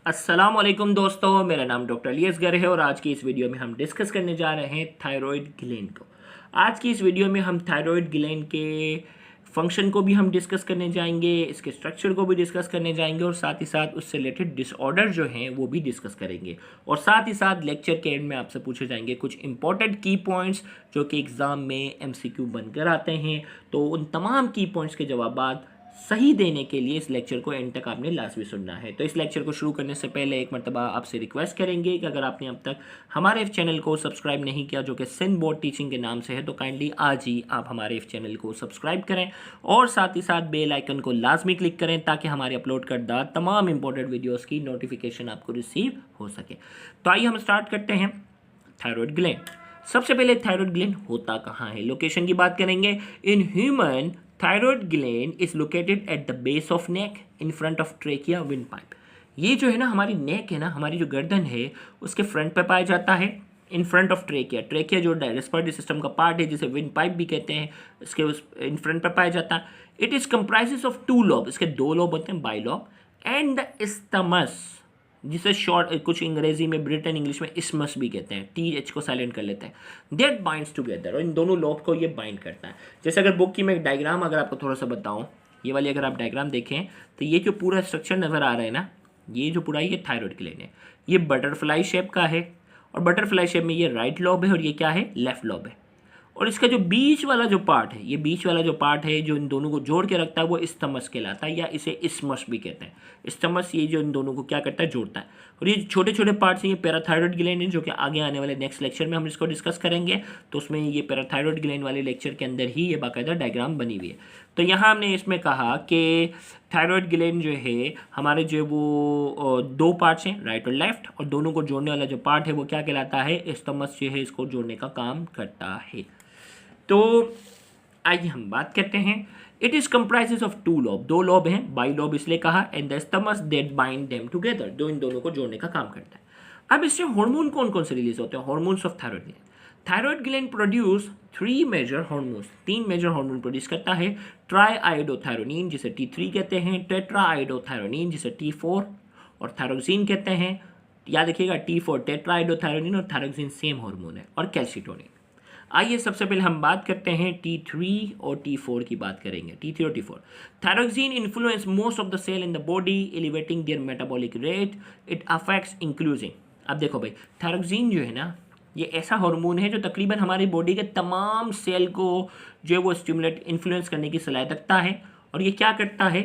अस्सलाम वालेकुम दोस्तों, मेरा नाम डॉक्टर अलियस गर है और आज की इस वीडियो में हम डिस्कस करने जा रहे हैं थायराइड ग्लैंड को। आज की इस वीडियो में हम थायराइड ग्लैंड के फंक्शन को भी हम डिस्कस करने जाएंगे, इसके स्ट्रक्चर को भी डिस्कस करने जाएंगे और साथ ही साथ उससे रिलेटेड डिसऑर्डर जो हैं वो भी डिस्कस करेंगे। और साथ ही साथ लेक्चर के एंड में आपसे पूछे जाएंगे कुछ इंपॉर्टेंट की पॉइंट्स जो कि एग्ज़ाम में एमसीक्यू बनकर आते हैं। तो उन तमाम की पॉइंट्स के जवाब सही देने के लिए इस लेक्चर को एंड तक आपने लाजमी सुनना है। तो इस लेक्चर को शुरू करने से पहले एक मरतबा आपसे रिक्वेस्ट करेंगे कि अगर आपने अब तक हमारे इस चैनल को सब्सक्राइब नहीं किया जो कि सिंध बोर्ड टीचिंग के नाम से है, तो काइंडली आज ही आप हमारे इस चैनल को सब्सक्राइब करें और साथ ही साथ बेल आइकन को लाजमी क्लिक करें ताकि हमारे अपलोड करदा तमाम इंपॉर्टेंट वीडियोज़ की नोटिफिकेशन आपको रिसीव हो सके। तो आइए हम स्टार्ट करते हैं। थायराइड ग्लैंड, सबसे पहले थायराइड ग्लैंड होता कहाँ है, लोकेशन की बात करेंगे। In human thyroid gland is located at the base of neck in front of trachea wind pipe. ये जो है ना हमारी नेक है ना, हमारी जो गर्दन है उसके फ्रंट पे पाया जाता है in front of trachea. Trachea जो रेस्पिरेटरी सिस्टम का पार्ट है जिसे विंड पाइप भी कहते हैं, इसके उस इन फ्रंट पे पाया जाता है। It is comprises of two lobe, इसके दो लोब होते हैं, बाइलोब एंड द इस्थमस, जिसे शॉर्ट कुछ अंग्रेजी में ब्रिटेन इंग्लिश में इसमस भी कहते हैं, टी एच को साइलेंट कर लेते हैं। दैट बाइंड्स टुगेदर, और इन दोनों लोब को ये बाइंड करता है। जैसे अगर बुक की मैं एक डायग्राम अगर आपको थोड़ा सा बताऊं, ये वाली अगर आप डायग्राम देखें तो ये जो पूरा स्ट्रक्चर नज़र आ रहा है ना, ये जो पूरा ये थायराइड ग्लैंड है, ये बटरफ्लाई शेप का है और बटरफ्लाई शेप में ये राइट लोब है और ये क्या है, लेफ्ट लोब है। और इसका जो बीच वाला जो पार्ट है, ये बीच वाला जो पार्ट है जो इन दोनों को जोड़ के रखता है वो इस्थमस कहलाता है, या इसे इस्मस भी कहते हैं। इस्थमस ये जो इन दोनों को क्या करता है, जोड़ता है। और ये छोटे छोटे पार्ट्स हैं, ये पैराथायरॉयड ग्लैंड है जो कि आगे आने वाले नेक्स्ट लेक्चर में हम इसको डिस्कस करेंगे। तो उसमें ये पैराथायरॉयड ग्लैंड वाले लेक्चर के अंदर ही ये बाकायदा डायग्राम बनी हुई है। तो यहाँ हमने इसमें कहा कि थायराइड ग्लैंड जो है हमारे जो वो दो पार्ट्स हैं, राइट और लेफ्ट, और दोनों को जोड़ने वाला जो पार्ट है वो क्या कहलाता है, इस्थमस जो है इसको जोड़ने का काम करता है। तो आइए हम बात करते हैं। It is comprises of two lobe, दो लोब हैं, बाई लोब इसलिए कहा, and the isthmus that bind them together, जो इन दोनों को जोड़ने का काम करता है। अब इससे हार्मोन कौन कौन से रिलीज होते हैं, hormones of thyroid gland. Thyroid gland produce three major hormones, तीन मेजर हार्मोन प्रोड्यूस करता है। ट्राई आयोडोथायरोनिन जिसे T3 कहते हैं, टेट्रा आयोडोथायरोनिन जिसे T4, और थायरोक्सिन कहते हैं। याद रखिएगा T4 टेट्रा आयोडोथायरोनिन और थायरोक्सिन सेम हार्मोन है, और कैल्सिटोनिन। आइए सबसे पहले हम बात करते हैं T3 और T4 की बात करेंगे। T3 और T4, thyroxine influence most of the cell in the body elevating their metabolic rate, it affects including. अब देखो भाई, थायरोक्सिन जो है ना ये ऐसा हार्मोन है जो तकरीबन हमारी बॉडी के तमाम सेल को जो है वो स्टिमुलेट इन्फ्लुएंस करने की सलाहियत रखता है। और ये क्या करता है,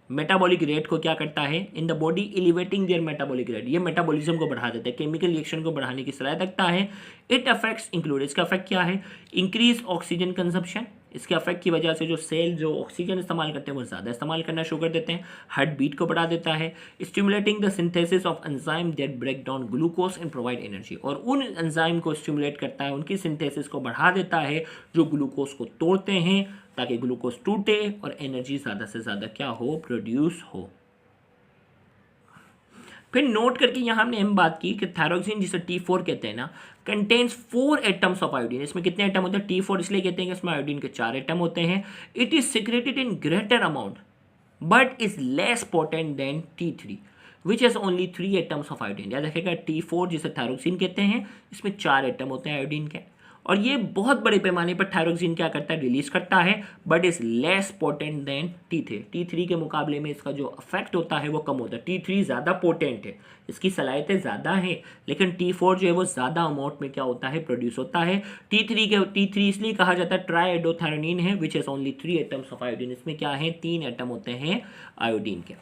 मेटाबॉलिक रेट को क्या करता है in the body, elevating their metabolic rate, ये मेटाबॉलिज्म को बढ़ा देता है, केमिकल रिएक्शन को बढ़ाने की सलाहियत रखता है। इट अफेक्ट्स इंक्लूड, इसका अफेक्ट क्या है, इंक्रीज ऑक्सीजन कंजप्शन, इसके अफेक्ट की वजह से जो सेल जो ऑक्सीजन इस्तेमाल करते हैं वो ज़्यादा इस्तेमाल करना शुरू कर देते हैं, हार्ट बीट को बढ़ा देता है। Stimulating the synthesis of enzyme that break down glucose and provide energy, और उन एंजाइम को स्टिमुलेट करता है, उनकी सिंथेसिस को बढ़ा देता है जो ग्लूकोज को तोड़ते हैं ताकि ग्लूकोज टूटे और एनर्जी ज़्यादा से ज़्यादा क्या हो, प्रोड्यूस हो। फिर नोट करके यहाँ हमने हम बात की कि थायरोक्सिन जिसे T4 कहते हैं ना, कंटेन्स 4 एटम्स ऑफ आयोडीन। इसमें कितने एटम होते हैं, T4 इसलिए कहते हैं कि इसमें आयोडीन के 4 एटम होते हैं। It is secreted in greater amount but is less potent then T3 which has only 3 atoms of iodine. याद रखिएगा T4 जिसे थायरोक्सिन कहते हैं, इसमें 4 एटम होते हैं आयोडीन के, और ये बहुत बड़े पैमाने पर थायरोक्सिन क्या करता है, रिलीज करता है, but is less potent then T3। T3 के मुकाबले में इसका जो इफेक्ट होता है वो कम होता है। T3 ज़्यादा पोटेंट है, इसकी सलाहियतें ज़्यादा हैं, लेकिन T4 जो है वो ज़्यादा अमाउंट में क्या होता है, प्रोड्यूस होता है। T3 इसलिए कहा जाता है ट्राई आयोडोथायरोनिन है which has only 3 atoms of iodine, इसमें क्या है, 3 एटम होते हैं आयोडीन के।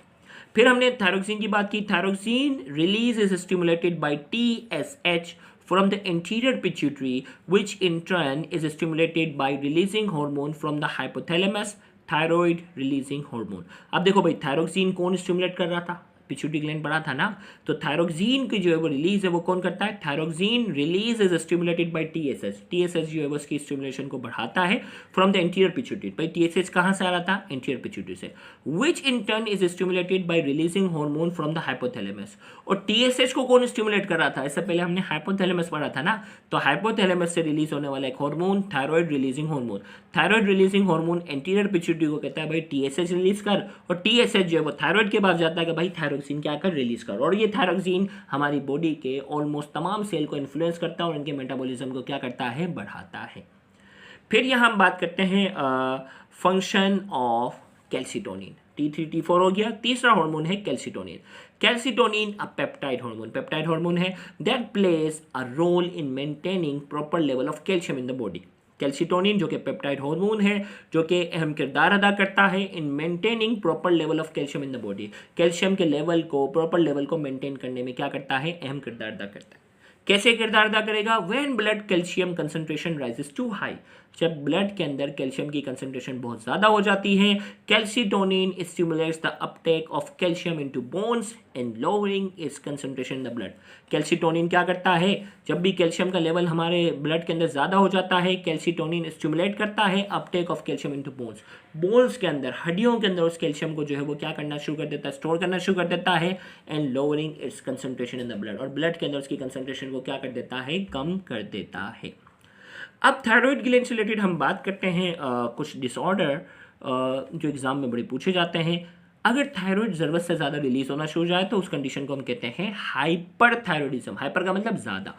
फिर हमने थायरोक्सिन की बात की। Thyroxine release is stimulated bye TSH from the anterior pituitary, which in turn is stimulated by releasing hormone from the hypothalamus, thyroid releasing hormone। अब देखो भाई, थायरोक्सिन कौन स्टिमुलेट कर रहा था, पिट्यूटरी ग्लैंड पड़ा था ना, तो थायरोक्सिन की जो है वो रिलीज है वो कौन करता है, thyroxine release is stimulated bye TSH। TSH जो है वो उसकी स्टिमुलेशन को बढ़ाता है फ्रॉम द एंटीरियर पिट्यूटरी। भाई TSH कहाँ से आ रहा था, एंटीरियर पिट्यूटरी से, which in turn is stimulated by releasing hormone from the hypothalamus. और TSH को कौन स्टिमुलेट कर रहा था, इससे पहले हमने हाइपोथैलेमस पढ़ा था ना, तो हाइपोथैलेमस से रिलीज होने वाला एक hormone thyroid releasing hormone, thyroid releasing hormone anterior pituitary को कहता है भाई TSH रिलीज कर, और TSH जो है वो थायराइड के पास जाता है कि भाई थायराइड थायरोक्सिन क्या कर रिलीज कर, और ये थायरोक्सिन हमारी बॉडी के ऑलमोस्ट तमाम सेल को इन्फ्लुएंस करता है और इनके मेटाबॉलिज्म को क्या करता है, बढ़ाता है। फिर यहाँ हम बात करते हैं function of calcitonin. T3 T4 हो गया। तीसरा हार्मोन है calcitonin. Calcitonin a peptide hormone, peptide hormone है that plays a role in maintaining proper level of calcium in the body. Calcitonin जो कि पेप्टाइड हार्मोन है, जो कि अहम किरदार अदा करता है इन maintaining proper level of calcium in the body. Calcium के लेवल को, प्रॉपर लेवल को मेंटेन करने में क्या करता है, अहम किरदार अदा करता है। कैसे किरदार अदा करेगा, when blood calcium concentration rises to high, जब ब्लड के अंदर कैल्शियम की कंसंट्रेशन बहुत ज़्यादा हो जाती है, calcitonin stimulates the Uptake of calcium into bones and lowering it's concentration in the blood. Calcitonin क्या करता है, जब भी कैल्शियम का लेवल हमारे ब्लड के अंदर ज़्यादा हो जाता है, कैल्सिटोनिन स्टिमुलेट करता है Uptake of calcium into bones. Bones के अंदर, हड्डियों के अंदर उस कैल्शियम को जो है वो क्या करना शुरू कर देता है, स्टोर करना शुरू कर देता है, and lowering it's concentration in the blood, और ब्लड के अंदर उसकी कंसंट्रेशन को क्या कर देता है, कम कर देता है। अब थायराइड ग्लैंड से रिलेटेड हम बात करते हैं कुछ डिसऑर्डर जो एग्जाम में बड़े पूछे जाते हैं। अगर थायराइड ज़रूरत से ज़्यादा रिलीज होना शुरू हो जाए तो उस कंडीशन को हम कहते हैं हाइपरथायरॉयडिज्म। हाइपर का मतलब ज़्यादा।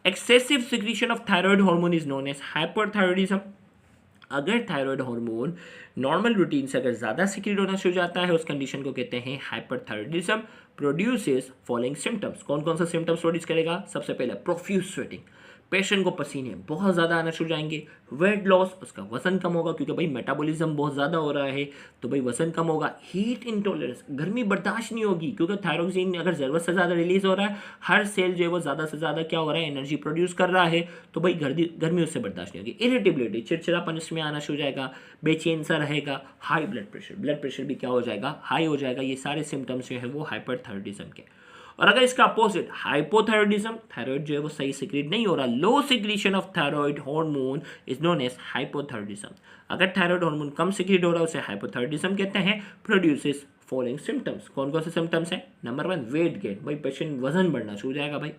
Excessive secretion of thyroid hormone is known as hyperthyroidism. अगर थायराइड हार्मोन नॉर्मल रूटीन से अगर ज़्यादा सिक्रीट होना शुरू हो जाता है उस कंडीशन को कहते हैं हाइपरथायरॉयडिज्म। प्रोड्यूसेस फॉलोइंग सिम्टम्स, कौन कौन सा सिम्टम्स प्रोड्यूस करेगा, सबसे पहले प्रोफ्यूज स्वेटिंग, पेशेंट को पसीने बहुत ज़्यादा आना शुरू जाएंगे। वेट लॉस, उसका वजन कम होगा क्योंकि भाई मेटाबॉलिज्म बहुत ज़्यादा हो रहा है तो भाई वजन कम होगा। हीट इंटॉलरेंस, गर्मी बर्दाश्त नहीं होगी क्योंकि थायरोक्सिन अगर ज़रूरत से ज़्यादा रिलीज हो रहा है, हर सेल जो है वो ज़्यादा से ज़्यादा क्या हो रहा है, एनर्जी प्रोड्यूस कर रहा है, तो भाई गर्मी उससे बर्दाश्त नहीं होगी। इरिटेबिलिटी, चिड़चिड़ापन इसमें आना शुरू हो जाएगा, बेचैन सा रहेगा। हाई ब्लड प्रेशर भी क्या हो जाएगा, हाई हो जाएगा। ये सारे सिम्टम्स जो है वो हाइपरथायरॉयडिज्म के। और अगर इसका अपोजिट हाइपोथायरॉयडिज्म, थायराइड जो है वो सही सिक्रीट नहीं हो रहा, low secretion of thyroid hormone is known as hypothyroidism. अगर थायराइड हार्मोन कम सिक्रीट हो रहा है उसे हाइपोथायरॉयडिज्म कहते हैं। प्रोड्यूसेस फॉलोइंग सिम्टम्स, कौन कौन से सिम्टम्स हैं, नंबर 1 वेट गेन, भाई पेशेंट वजन बढ़ना शुरू हो जाएगा। भाई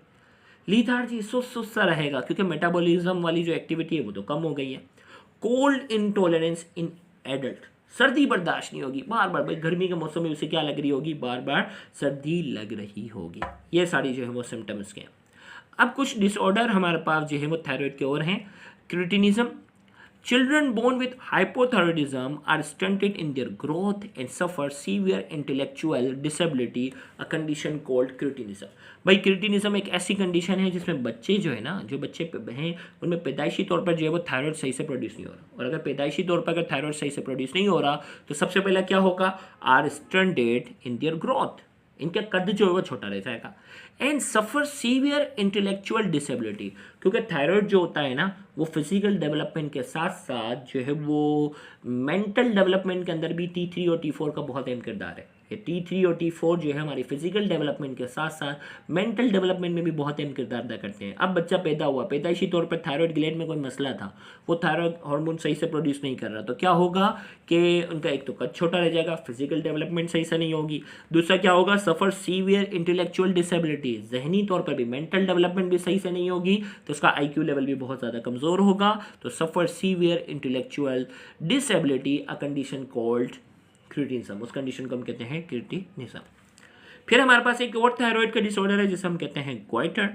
लीथार्जी, सुस्त सा रहेगा क्योंकि मेटाबॉलिज्म वाली जो एक्टिविटी है वो तो कम हो गई है। कोल्ड इंटॉलरेंस इन एडल्ट, सर्दी बर्दाश्त नहीं होगी, बार बार भाई गर्मी के मौसम में उसे क्या लग रही होगी, बार बार सर्दी लग रही होगी। ये सारी जो है वो सिम्टम्स के हैं। अब कुछ डिसऑर्डर हमारे पास जो है वो थायराइड के और हैं। Cretinism, children born with hypothyroidism are stunted in their growth and suffer severe intellectual disability, a condition called cretinism। भाई क्रिटिनिज्म एक ऐसी कंडीशन है जिसमें बच्चे जो है ना, जो बच्चे हैं उनमें पैदाइशी तौर पर जो है वो थायराइड सही से प्रोड्यूस नहीं हो रहा, और अगर पैदाइशी तौर पर अगर थायराइड सही से प्रोड्यूस नहीं हो रहा तो सबसे पहले क्या होगा, are stunted in their growth, इनका कद जो है वो छोटा रह जाएगा। And suffer severe intellectual disability, क्योंकि थायराइड जो होता है ना वो फिजिकल डेवलपमेंट के साथ साथ जो है वो मेंटल डेवलपमेंट के अंदर भी T3 और T4 का बहुत अहम किरदार है। ये T3 और T4 जो है हमारी फिजिकल डेवलपमेंट के साथ साथ मेंटल डेवलपमेंट में भी बहुत अहम किरदार अदा करते हैं। अब बच्चा पैदा हुआ, पैदाइशी तौर पर थायराइड ग्लैंड में कोई मसला था, वो थायराइड हार्मोन सही से प्रोड्यूस नहीं कर रहा, तो क्या होगा कि उनका एक तो कद छोटा रह जाएगा, फिजिकल डेवलपमेंट सही से नहीं होगी। दूसरा क्या होगा, सफ़र सीवियर इंटेलेक्चुअल डिसेबिलिटी, जहनी तौर पर भी मेंटल डेवलपमेंट भी सही से नहीं होगी तो उसका IQ लेवल भी बहुत ज़्यादा कमज़ोर होगा। तो suffer severe intellectual disability, a condition called cretinism, उस कंडीशन को हम कहते हैं क्रिटिनिज्म। फिर हमारे पास एक और थायराइड का डिसऑर्डर है जिसे हम कहते हैं goitre.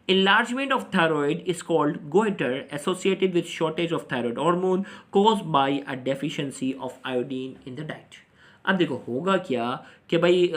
Enlargement of thyroid is called goiter associated with shortage of thyroid hormone caused by a deficiency of iodine in the diet। अब देखो होगा क्या कि भाई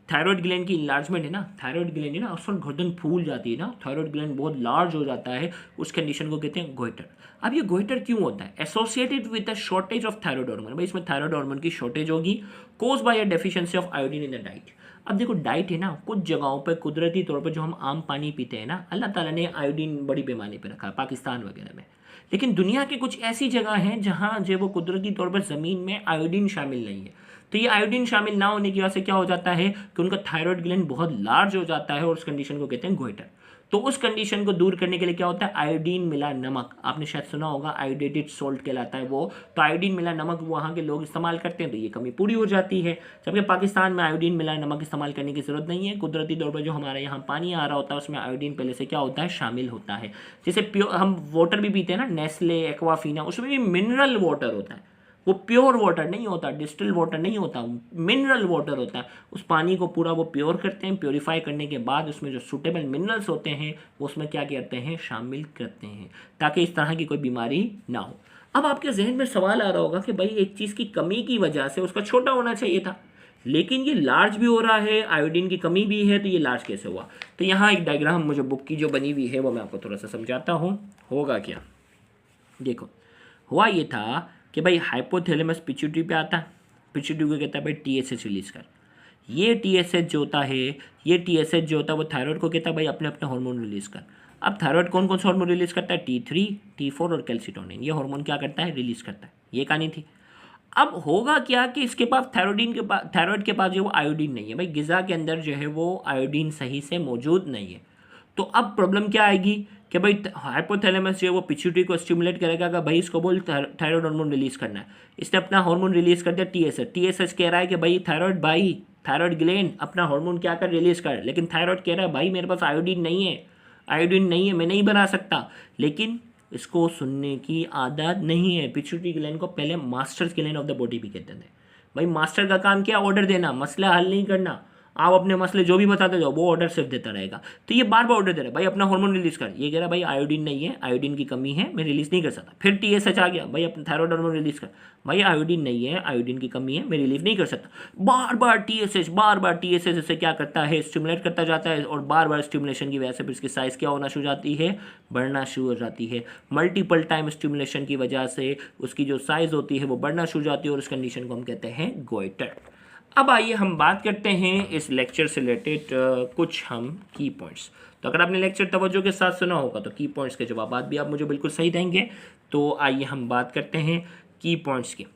थायराइड ग्लैंड की इन्लार्जमेंट है ना, थायराइड ग्लैंड है ना उस वक्त गर्दन फूल जाती है ना, थायराइड ग्लैंड बहुत लार्ज हो जाता है, उस कंडीशन को कहते हैं गोइटर। अब ये गोइटर क्यों होता है, associated with the shortage of thyroid hormone, भाई इसमें थायराइड हार्मोन की शॉर्टेज होगी, caused by a deficiency of iodine in the diet. अब देखो डाइट है ना, कुछ जगहों पर कुदरती तौर पर जो हम आम पानी पीते हैं ना, अल्लाह ताला ने आयोडीन बड़ी पैमाने पर रखा है पाकिस्तान वगैरह में, लेकिन दुनिया के कुछ ऐसी जगह हैं जहाँ जो वो कुदरती तौर पर ज़मीन में आयोडीन शामिल नहीं है। तो ये आयोडीन शामिल ना होने की वजह से क्या हो जाता है कि उनका थायराइड ग्लैंड बहुत लार्ज हो जाता है और उस कंडीशन को कहते हैं गोइटर। तो उस कंडीशन को दूर करने के लिए क्या होता है, आयोडीन मिला नमक, आपने शायद सुना होगा आयोडेटेड सोल्ट कहलाता है वो, तो आयोडीन मिला नमक वहाँ के लोग इस्तेमाल करते हैं तो ये कमी पूरी हो जाती है। जबकि पाकिस्तान में आयोडीन मिला नमक इस्तेमाल करने की ज़रूरत नहीं है, कुदरती तौर पर जो हमारे यहाँ पानी आ रहा होता है उसमें आयोडीन पहले से क्या होता है, शामिल होता है। जैसे प्योर हम वाटर भी पीते हैं ना, नेस्ले, एक्वाफीना, उसमें भी मिनरल वाटर होता है, वो प्योर वाटर नहीं होता, डिस्टिल वाटर नहीं होता, मिनरल वाटर होता है। उस पानी को पूरा वो प्योर करते हैं, प्योरीफाई करने के बाद उसमें जो सूटेबल मिनरल्स होते हैं वो उसमें क्या करते हैं, शामिल करते हैं, ताकि इस तरह की कोई बीमारी ना हो। अब आपके जहन में सवाल आ रहा होगा कि भाई एक चीज़ की कमी की वजह से उसका छोटा होना चाहिए था, लेकिन ये लार्ज भी हो रहा है, आयोडीन की कमी भी है, तो ये लार्ज कैसे हुआ? तो यहाँ एक डायग्राम मुझे बुक की जो बनी हुई है वो मैं आपको थोड़ा सा समझाता हूँ। होगा क्या, देखो, हुआ ये था कि भाई हाइपोथैलेमस पिट्यूटरी पे आता है, पिट्यूटरी को कहता है भाई TSH रिलीज कर। ये TSH जो होता है, ये TSH जो होता है वो थायराइड को कहता है भाई अपने अपने हार्मोन रिलीज कर। अब थायराइड कौन कौन सा हार्मोन रिलीज करता है? T3, T4 और कैल्सिटोनिन। ये हार्मोन क्या करता है, रिलीज करता है। ये कहानी थी। अब होगा क्या कि इसके पास थायराइड के पास जो वो आयोडीन नहीं है, भाई गिजा के अंदर जो है वो आयोडीन सही से मौजूद नहीं है। तो अब प्रॉब्लम क्या आएगी कि भाई हाइपोथैलेमस जो है वो पिट्यूटरी को स्टिमुलेट करेगा कि भाई इसको बोल थायराइड हार्मोन रिलीज करना है। इसने अपना हार्मोन रिलीज कर दिया TSH कह रहा है कि भाई थायराइड ग्लैंड अपना हार्मोन क्या कर, रिलीज कर। लेकिन थायराइड कह रहा है भाई मेरे पास आयोडीन नहीं है, मैं नहीं बना सकता। लेकिन इसको सुनने की आदत नहीं है। पिट्यूटरी ग्लैंड को पहले master gland of the body भी कहते थे। भाई मास्टर का काम क्या, ऑर्डर देना, मसला हल नहीं करना। आप अपने मसले जो भी बताते जाओ वो ऑर्डर सिर्फ देता रहेगा। तो ये बार बार ऑर्डर दे रहा है भाई अपना हार्मोन रिलीज कर। ये कह रहा है भाई आयोडीन नहीं है, आयोडीन की कमी है, मैं रिलीज नहीं कर सकता। फिर TSH आ गया, भाई अपना थायराइड हार्मोन रिलीज कर। भाई आयोडीन नहीं है, आयोडीन की कमी है, मैं रिलीज नहीं कर सकता। बार बार TSH इसे क्या करता है, स्टिमुलेट करता जाता है, और बार बार स्टिमुलेशन की वजह से फिर इसकी साइज क्या होना शुरू हो जाती है, बढ़ना शुरू हो जाती है। मल्टीपल टाइम स्टिमुलेशन की वजह से उसकी जो साइज होती है वो बढ़ना शुरू हो जाती है, और उस कंडीशन को हम कहते हैं गोइटर। अब आइए हम बात करते हैं इस लेक्चर से रिलेटेड कुछ हम की पॉइंट्स। तो अगर आपने लेक्चर तवज्जो के साथ सुना होगा तो की पॉइंट्स के जवाब भी आप मुझे बिल्कुल सही देंगे। तो आइए हम बात करते हैं की पॉइंट्स की।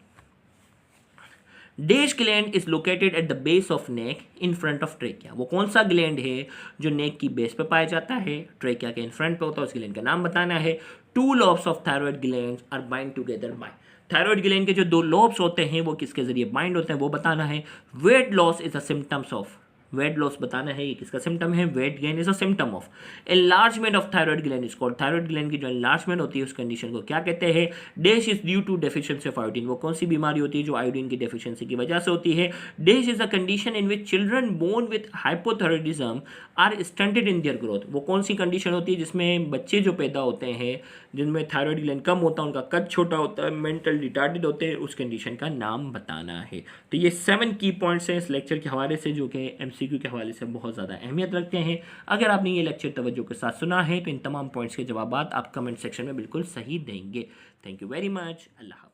Dash gland is located at the base of neck in front of trachea. वो कौन सा ग्लैंड है जो नेक की बेस पे पाया जाता है, ट्रेकिया के इन फ्रंट पे होता है, उस ग्लैंड का नाम बताना है। 2 lobes of thyroid gland are bind together by. Thyroid gland के जो 2 lobes होते हैं वो किसके जरिए बाइंड होते हैं वो बताना है। Weight loss is a symptoms of, weight loss बताना है, ये किसका सिम्टम है, weight gain is a symptom of. Enlargement of thyroid gland is called, thyroid gland की जो एनलार्जमेंट होती है उस कंडीशन को क्या कहते हैं। Dash is due to deficiency of iodine. वो कौन सी बीमारी होती है जो आयोडीन की डेफिशिएंसी की वजह से होती है। Dash is a condition in which children born with hypothyroidism are stunted in their growth. वो कौन सी कंडीशन होती है जिसमें बच्चे जो पैदा होते हैं जिनमें थायराइड ग्लैंड कम होता है, उनका कद छोटा होता है, मेंटल रिटार्डेड होते हैं, उस कंडीशन का नाम बताना है। तो ये 7 की पॉइंट्स हैं इस लेक्चर के हवाले से जो कि MCQ के हवाले से बहुत ज़्यादा अहमियत रखते हैं। अगर आपने ये लेक्चर तवज्जो के साथ सुना है तो इन तमाम पॉइंट्स के जवाब आप कमेंट सेक्शन में बिल्कुल सही देंगे। Thank you very much. Allah.